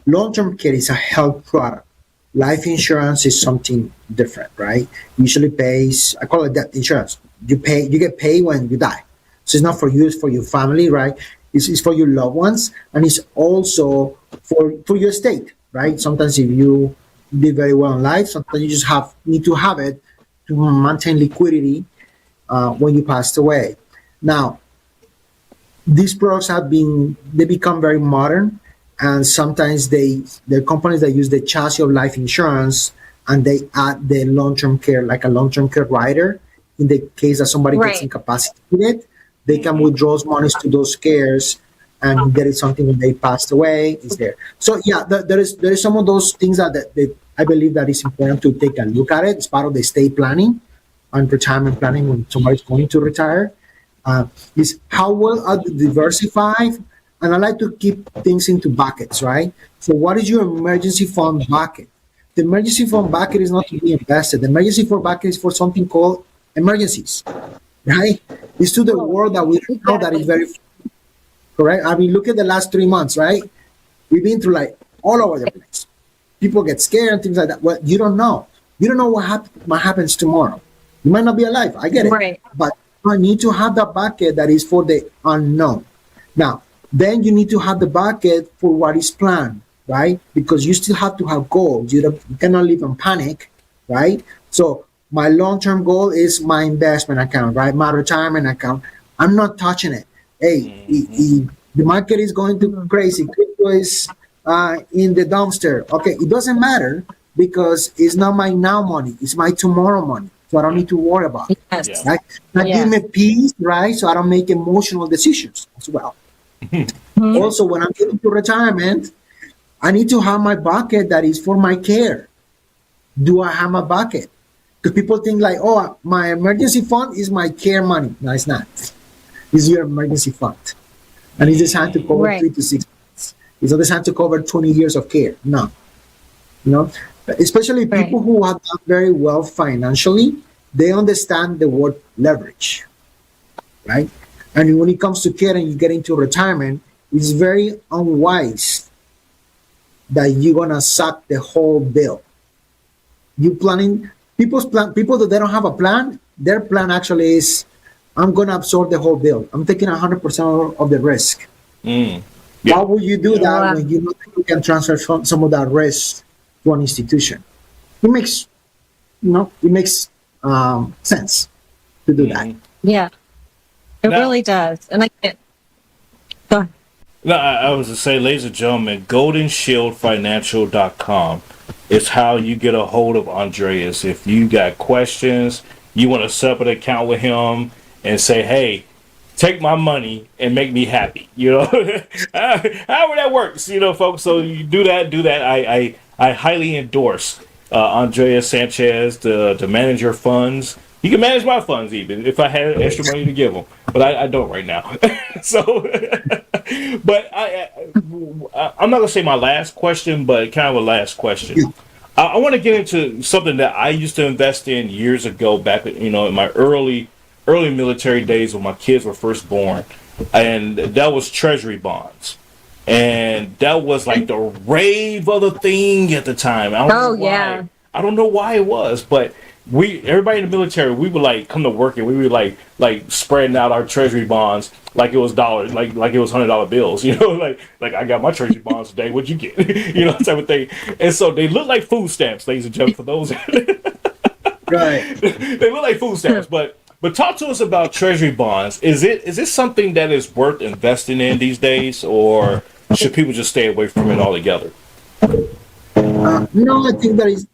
long-term care is a health product. Life insurance is something different, right? Usually pays, I call it death insurance. You get paid when you die. So it's not for you, it's for your family, right? It's for your loved ones, and it's also for your estate, right? Sometimes if you did very well in life, sometimes you just need to have it to maintain liquidity when you passed away. Now, these products they become very modern, and sometimes they're companies that use the chassis of life insurance and they add the long-term care, like a long-term care rider. In the case that somebody gets Right. incapacitated, they can withdraw monies to those cares and get it something when they passed away is there. So yeah, there is some of those things that I believe that it's important to take a look at it. It's part of the estate planning and retirement planning when somebody's going to retire. Is how well are they diversified? And I like to keep things into buckets, right? So what is your emergency fund bucket? The emergency fund bucket is not to be invested. The emergency fund bucket is for something called emergencies, right? It's to the world that we don't know that is very correct. I mean, look at the last 3 months, right? We've been through like all over the place. People get scared and things like that. Well, you don't know. You don't know what happens tomorrow. You might not be alive. I get it. Right. But you need to have that bucket that is for the unknown. Now, then you need to have the bucket for what is planned, right? Because you still have to have goals. You cannot live in panic, right? So my long-term goal is my investment account, right? My retirement account. I'm not touching it. Hey, the market is going to crazy. Crypto is in the dumpster. Okay, it doesn't matter because it's not my now money. It's my tomorrow money. So I don't need to worry about it, Yes. Yeah. right? That Yes. gives me peace, right? So I don't make emotional decisions as well. Also, when I'm getting to retirement, I need to have my bucket that is for my care. Do I have my bucket? Because people think like, oh, my emergency fund is my care money. No, it's not. It's your emergency fund. And it's designed to cover Right. 3 to 6 months. It's not designed to cover 20 years of care. No. You know, especially people who have done very well financially, they understand the word leverage, right? And when it comes to kid and you get into retirement, it's very unwise that you're gonna suck the whole bill. You planning people that they don't have a plan, their plan actually is I'm gonna absorb the whole bill. I'm taking 100% of the risk. Yeah. Why would you do that Yeah. when you know that you can transfer some of that risk to an institution? It makes sense to do that. Yeah, it Now- really does. And I can't. Go ahead. No, I was to say, ladies and gentlemen, GoldenshieldFinancial.com is how you get a hold of Andres. If you got questions, you want to set up an account with him and say, hey, take my money and make me happy. You know, however that works, you know, folks. So you do that. I highly endorse Andres Sanchez to manage your funds. You can manage my funds even if I had extra money to give them, but I don't right now. So, but I'm not gonna say my last question, but kind of a last question. I want to get into something that I used to invest in years ago, back in my early military days when my kids were first born, and that was treasury bonds. And that was like the rave of the thing at the time. I don't know why. Yeah. I don't know why it was, but everybody in the military, we would like come to work and we would like spreading out our treasury bonds like it was dollars, like it was $100 bills, like I got my treasury bonds today. What'd you get? Type of thing. And so they look like food stamps, ladies and gentlemen, for those. Right. They look like food stamps, but talk to us about treasury bonds. Is it something that is worth investing in these days, or should people just stay away from it altogether? No, I think there is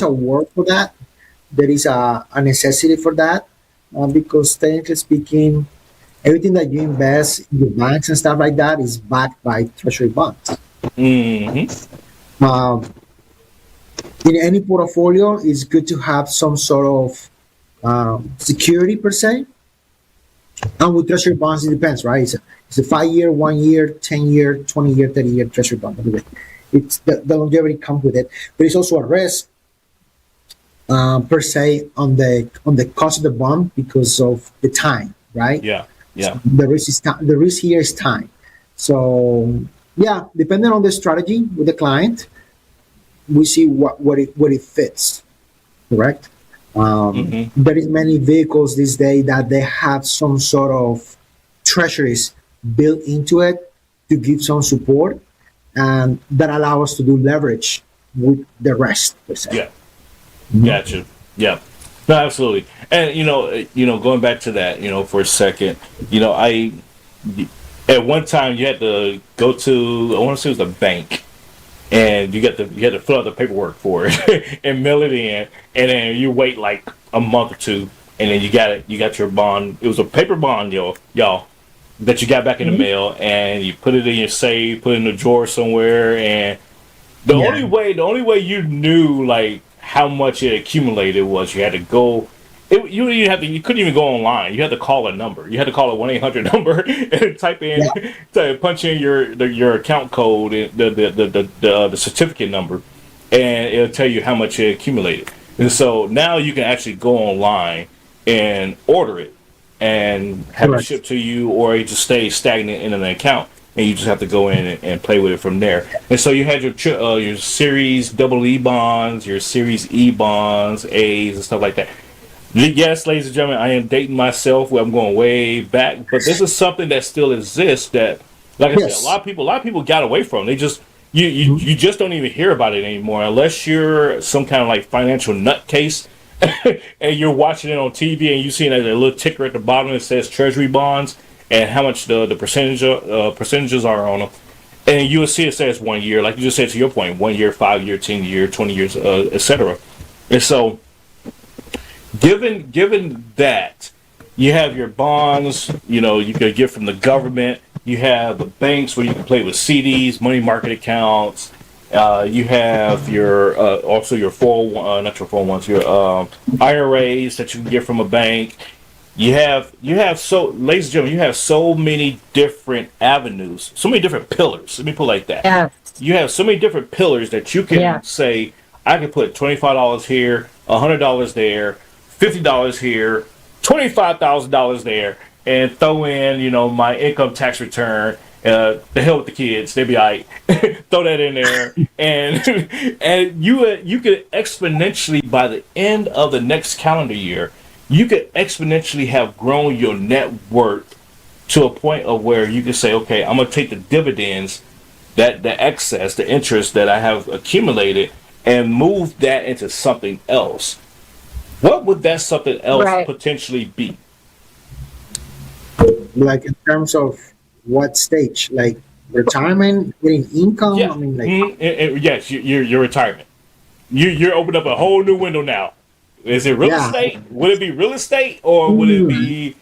a word for that. There is a necessity for that, because technically speaking, everything that you invest in your banks and stuff like that is backed by treasury bonds. Mm-hmm. In any portfolio, it's good to have some sort of security per se. And with treasury bonds, it depends, right? It's a 5-year, 1 year, 10-year, 20-year, 30-year treasury bond. It's the longevity comes with it, but it's also a risk per se on the cost of the bond because of the time, right? Yeah. So the risk is time. The risk here is time. So yeah, depending on the strategy with the client, we see what it fits. Correct. There is many vehicles these days that they have some sort of treasuries built into it to give some support, and that allow us to do leverage with the rest, per se. Yeah. Gotcha. Yeah. No, absolutely. And going back to that, for a second, I at one time you had to go to, I want to say it was the bank, and you had to fill out the paperwork for it and mail it in, and then you wait like a month or two, and then you got your bond. It was a paper bond, y'all, that you got back in the mail, and you put it in your safe, put it in a drawer somewhere, and the only way you knew like how much it accumulated was you had to go. You couldn't even go online. You had to call a number. You had to call a 1-800 number and punch in your account code, the certificate number, and it'll tell you how much it accumulated. And so now you can actually go online and order it and have it shipped to you, or it just stays stagnant in an account, and you just have to go in and play with it from there. And so you had your Series EE bonds, your Series E bonds, A's, and stuff like that. Yes, ladies and gentlemen, I am dating myself. I'm going way back, but this is something that still exists. That, like I said, a lot of people got away from. They just you just don't even hear about it anymore unless you're some kind of like financial nutcase and you're watching it on TV and you see that little ticker at the bottom that says Treasury bonds and how much the percentages are on them, and you will see it says 1 year, like you just said to your point, 1 year, 5 year, 10 year, 20 years, etc. And so, given that you have your bonds, you could get from the government. You have the banks where you can play with CDs, money market accounts. You have your also your 401, not your 401s, your IRAs that you can get from a bank. ladies and gentlemen, you have so many different avenues, so many different pillars. Let me put it like that. Yeah. You have so many different pillars that you can Yeah. say, I can put $25 here, $100 there, $50 here, $25,000 there, and throw in, my income tax return. The hell with the kids, they be all right. Throw that in there, and and you could exponentially, by the end of the next calendar year, you could exponentially have grown your net worth to a point of where you can say, okay, I'm gonna take the dividends, that the excess, the interest that I have accumulated, and move that into something else. What would that something else Right. potentially be? Like in terms of what stage, like retirement, getting income. Yeah. I mean, like Yes, your retirement. You're opening up a whole new window now. Is it real yeah. estate? Would it be real estate, or would it be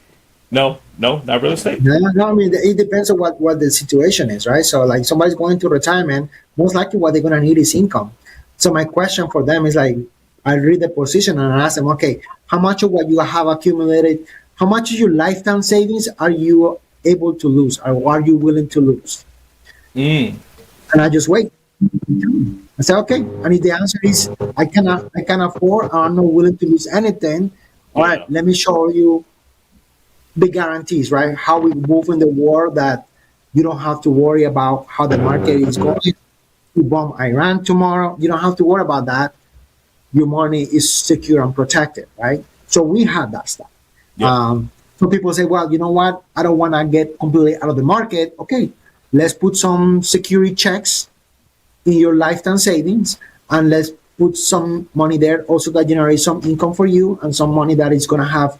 no, not real estate? No, I mean it depends on what the situation is, right? So like somebody's going to retirement, most likely what they're gonna need is income. So my question for them is like, I read the position and I ask them, okay, how much of what you have accumulated, how much of your lifetime savings are you able to lose, or are you willing to lose? Mm. And I just wait. I say, okay, and if the answer is I can afford, I'm not willing to lose anything. All right, Yeah. let me show you the guarantees, right? How we move in the world that you don't have to worry about how the market is going. You bomb Iran tomorrow, you don't have to worry about that. Your money is secure and protected, right? So we have that stuff. Yeah. So people say, well, you know what? I don't want to get completely out of the market. Okay, let's put some security checks in your lifetime savings, and let's put some money there also that generates some income for you, and some money that is going to have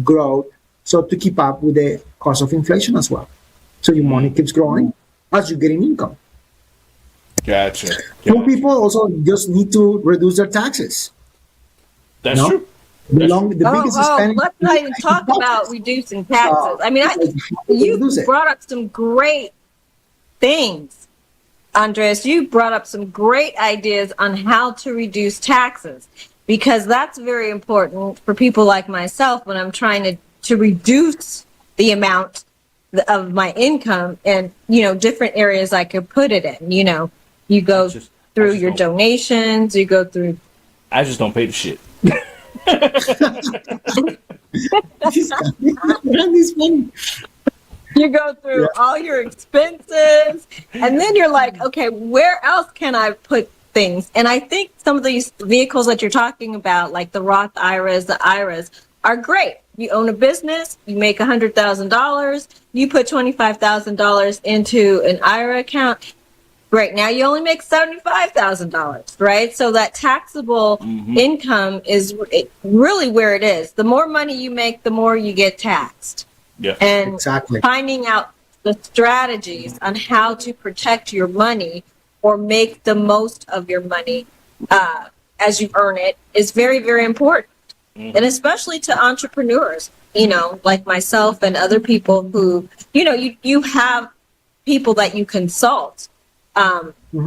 growth, so to keep up with the cost of inflation as well. So your money keeps growing as you're getting income. Gotcha. Some people also just need to reduce their taxes. That's No? true. The biggest spending. Let's not even talk about reducing taxes. I mean, you reduce it. brought up some great things, Andres. You brought up some great ideas on how to reduce taxes, because that's very important for people like myself when I'm trying to reduce the amount of my income, and different areas I could put it in. You go through your donations, you go through. I just don't pay the shit. You go through all your expenses, and then you're like, okay, where else can I put things? And I think some of these vehicles that you're talking about, like the Roth IRAs, the IRAs, are great. You own a business, you make $100,000, you put $25,000 into an IRA account. Right now, you only make $75,000, right? So that taxable income is really where it is. The more money you make, the more you get taxed. Yeah. And Exactly. finding out the strategies on how to protect your money or make the most of your money as you earn it is very, very important. And especially to entrepreneurs, like myself and other people who, you have people that you consult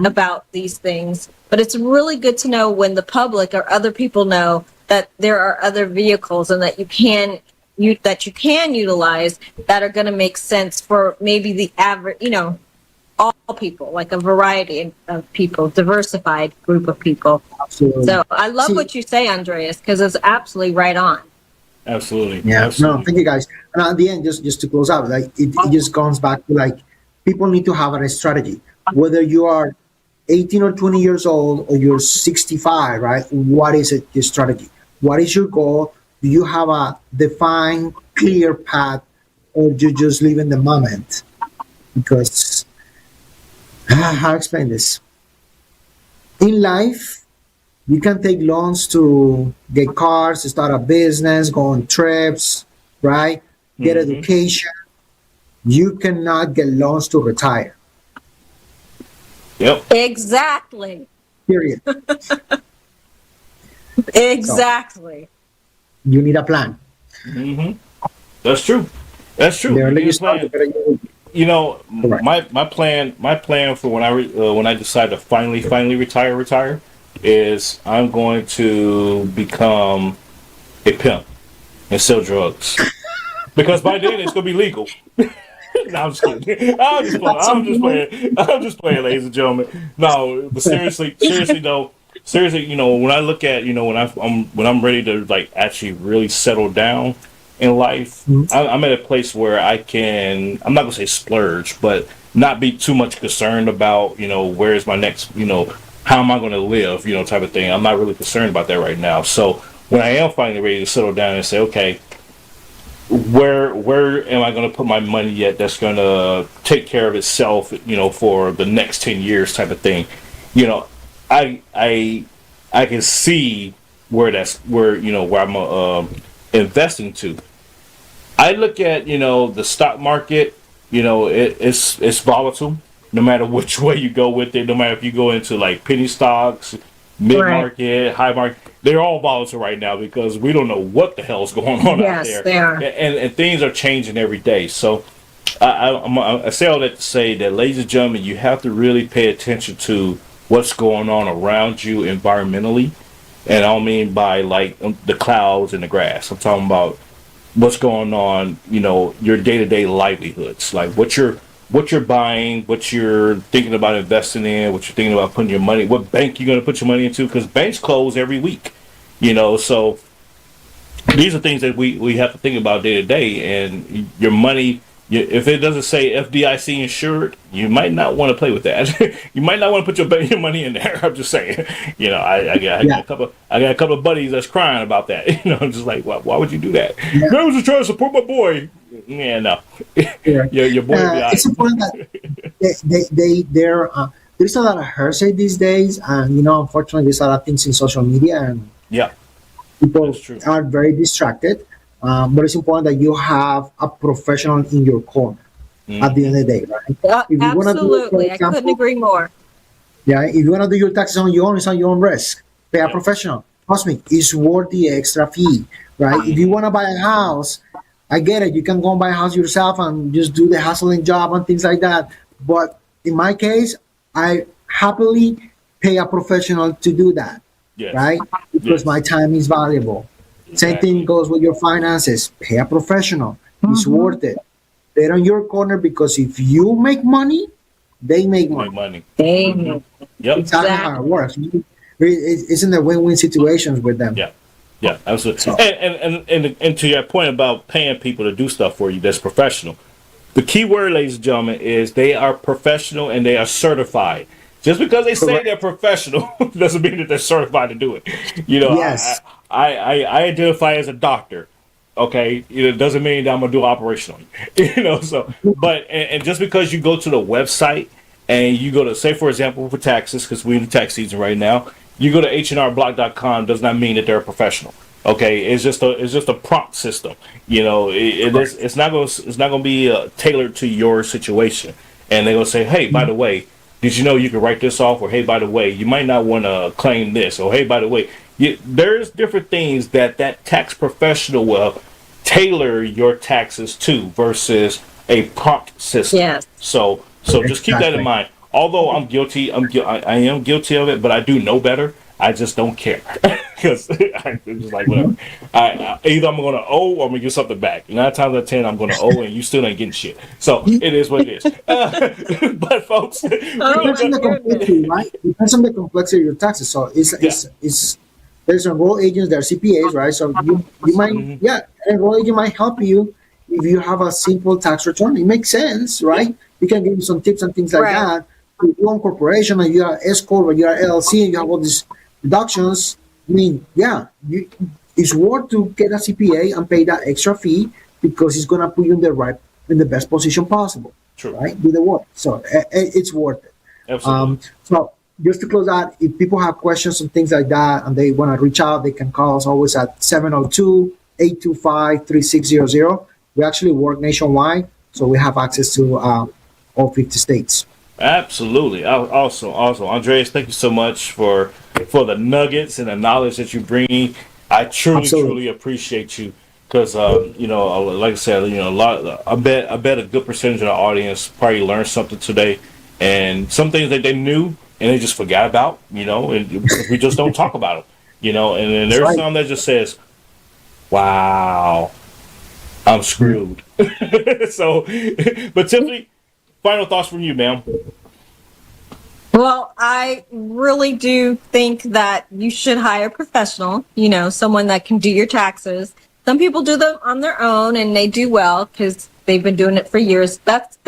about these things. But it's really good to know when the public or other people know that there are other vehicles and that you can utilize that are going to make sense for maybe the average, all people, like a variety of people, diversified group of people. Absolutely. So I love what you say, Andreas, because it's absolutely right on. Absolutely. Yeah. Absolutely. No, thank you guys. And at the end, just to close out, like it just comes back to like people need to have a strategy. Whether you are 18 or 20 years old or you're 65, right? What is it, your strategy? What is your goal? Do you have a defined, clear path, or do you just live in the moment? Because how to explain this? In life, you can take loans to get cars, to start a business, go on trips, right? Get education. You cannot get loans to retire. Yep. Exactly. Period. Exactly. You need a plan. That's true. That's true. The earlier You you start, the better you will. Correct. my plan for when I decide to finally retire is I'm going to become a pimp and sell drugs. because by then it's gonna be legal. No, I'm just kidding. I'm just playing, ladies and gentlemen. No, but seriously though, seriously, when I look at, when I'm ready to like actually really settle down in life, I'm at a place where I'm not gonna say splurge, but not be too much concerned about, where's my next, how am I gonna live, type of thing. I'm not really concerned about that right now. So when I am finally ready to settle down and say, okay, where am I going to put my money yet that's going to take care of itself, for the next 10 years type of thing. I can see where I'm investing to. I look at, the stock market, it's volatile no matter which way you go with it, no matter if you go into like penny stocks, mid market, high market, they're all volatile right now because we don't know what the hell's going on out there. Yes, they are. And things are changing every day. So I say all that to say that, ladies and gentlemen, you have to really pay attention to what's going on around you environmentally. And I don't mean by like the clouds and the grass. I'm talking about what's going on, your day-to-day livelihoods, like what you're buying, what you're thinking about investing in, what you're thinking about putting your money, what bank you're going to put your money into, because banks close every week, so these are things that we have to think about day to day. And your money, if it doesn't say FDIC insured, you might not want to play with that. You might not want to put your money in there. I'm just saying. I got a couple of buddies that's crying about that. I'm just like, why would you do that? Yeah. I was just trying to support my boy. Yeah, no. Yeah. your boy. It's important that there's a lot of hearsay these days, and unfortunately, there's a lot of things in social media, and Yeah, people that's true. are very distracted. But it's important that you have a professional in your corner at the end of the day, right? If you wanna do it, for Absolutely. I couldn't example, agree more. yeah, if you want to do your taxes on your own, it's on your own risk. Pay a Yeah. professional. Trust me, it's worth the extra fee, right? If you want to buy a house, I get it. You can go and buy a house yourself and just do the hustling job and things like that. But in my case, I happily pay a professional to do that, Yes. right? Because Yes. my time is valuable. Same Exactly. thing goes with your finances. Pay a professional. It's worth it. They're on your corner because if you make money, they make Make money. money. Amen. Yep. Exactly how it works. It's in the win-win situations with them. Yeah. Yeah, absolutely. So- And to your point about paying people to do stuff for you that's professional, the key word, ladies and gentlemen, is they are professional and they are certified. Just because they say Correct. they're professional doesn't mean that they're certified to do it. Yes. I identify as a doctor. Okay, it doesn't mean that I'm gonna do an operation on you. So, and just because you go to the website and you go to, say for example, for taxes, because we're in the tax season right now, you go to hnrblock.com does not mean that they're a professional. Okay, it's just a prompt system. It's not gonna be tailored to your situation, and they're gonna say, hey, by the way, did you know you can write this off? Or hey, by the way, you might not want to claim this. Or hey, by the way, there's different things that tax professional will tailor your taxes to versus a prompt system. Yes. So just keep that in Exactly. mind. Although I'm guilty, I am guilty of it, but I do know better. I just don't care because I'm just like whatever. Either I'm going to owe or I'm going to get something back. 9 times out of 10, I'm going to owe, and you still ain't getting shit. So it is what it is. But folks, Depends on the complexity, right? Depends on the complexity of your taxes. So it's there's enroll agents, there are CPAs, right? So you might an enroll agent might help you if you have a simple tax return. It makes sense, right? You can give you some tips and things like Right. that. If you own corporation and you are S corp or you are LLC and you have all these deductions, I mean, it's worth to get a CPA and pay that extra fee because it's gonna put you in the best position possible. True. Right? Do the work. So it's worth it. Absolutely. So just to close out, if people have questions and things like that and they want to reach out, they can call us always at 702-825-3600. We actually work nationwide, so we have access to all 50 states. Absolutely. Awesome. Andres, thank you so much for the nuggets and the knowledge that you bring. I truly appreciate you because, like I said, I bet a good percentage of the audience probably learned something today, and some things that they knew and they just forgot about, and we just don't talk about them, and then there's Right. some that just says, wow, I'm screwed. So, but Tiffany, final thoughts from you, ma'am. Well, I really do think that you should hire a professional, someone that can do your taxes. Some people do them on their own and they do well because they've been doing it for years. That's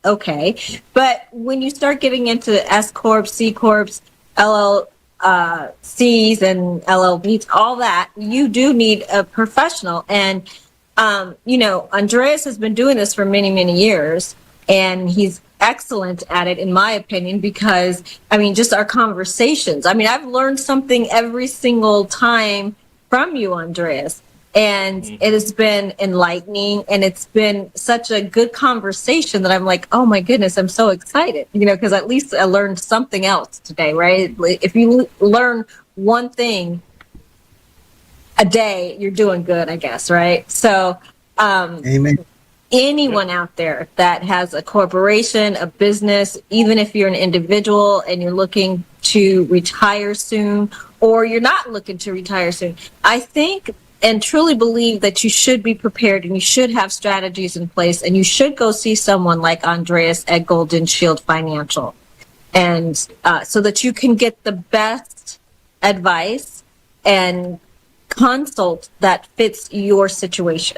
okay. But when you start getting into S Corps, C Corps, LLCs and LLBs, all that, you do need a professional. And, Andreas has been doing this for many, many years, and he's excellent at it, in my opinion, because, just our conversations. I've learned something every single time from you, Andreas. And it has been enlightening, and it's been such a good conversation that I'm like, oh my goodness, I'm so excited, because at least I learned something else today, right? If you learn one thing a day, you're doing good, I guess, right? So, Amen. anyone out there that has a corporation, a business, even if you're an individual and you're looking to retire soon, or you're not looking to retire soon, I think and truly believe that you should be prepared and you should have strategies in place, and you should go see someone like Andreas at Goldenshield Financial, and so that you can get the best advice and consult that fits your situation.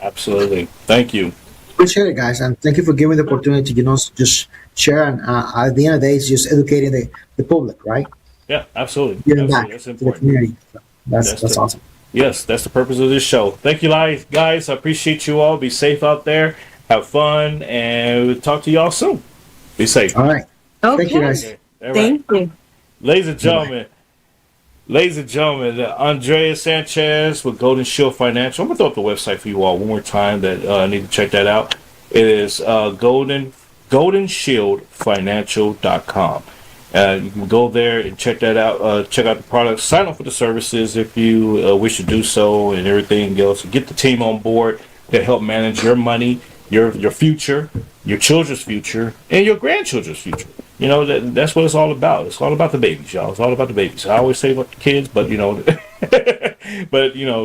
Absolutely. Thank you. Appreciate it, guys, and thank you for giving me the opportunity, to just share. And at the end of the day, it's just educating the public, right? Yeah, absolutely. Giving back That's to the important. community. So that's awesome. Yes, that's the purpose of this show. Thank you, guys. I appreciate you all. Be safe out there. Have fun, and we'll talk to y'all soon. Be safe. All right. Okay. Thank you, guys. Okay. All right. Thank you. Ladies and gentlemen, Andres Sanchez with Goldenshield Financial. I'm going to throw up the website for you all one more time that I need to check that out. It is GoldensshieldFinancial.com. You can go there and check that out. Check out the products. Sign up for the services if you wish to do so, and everything else. Get the team on board that help manage your money, your future, your children's future, and your grandchildren's future. That's what it's all about. It's all about the babies, y'all. It's all about the babies. I always say about the kids, but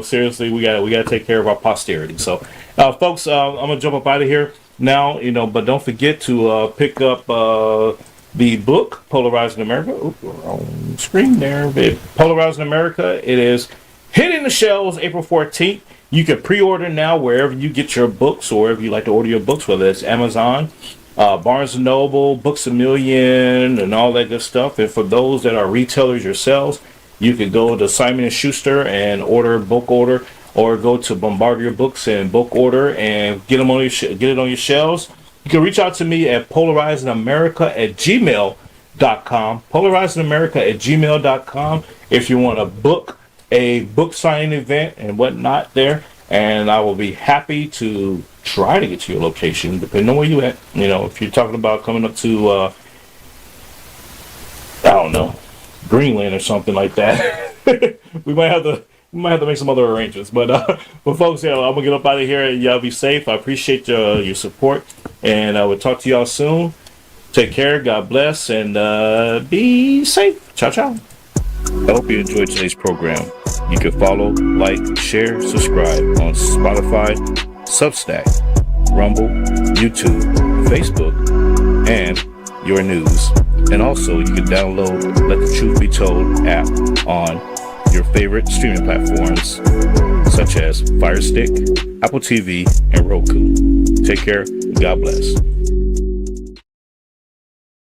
seriously, we gotta take care of our posterity. So, folks, I'm gonna jump up out of here now. But don't forget to pick up the book Polarizing America. Oops, wrong screen there. Polarizing America. It is hitting the shelves April 14th. You can pre-order now wherever you get your books, or if you like to order your books, whether it's Amazon, Barnes & Noble, Books A Million, and all that good stuff. And for those that are retailers yourselves, you can go to Simon & Schuster and book order, or go to Bombardier Books and book order and get it on your shelves. You can reach out to me at polarizingamerica@gmail.com. Polarizingamerica@gmail.com if you want to book a book signing event and whatnot there. And I will be happy to try to get to your location, depending on where you at. If you're talking about coming up to, I don't know, Greenland or something like that, we might have to make some other arrangements. But folks, I'm gonna get up out of here, and y'all be safe. I appreciate your support, and I will talk to y'all soon. Take care. God bless, and be safe. Ciao, ciao. I hope you enjoyed today's program. You can follow, like, share, subscribe on Spotify, Substack, Rumble, YouTube, Facebook, and your news. And also, you can download Let the Truth Be Told app on your favorite streaming platforms, such as Fire Stick, Apple TV, and Roku. Take care. God bless.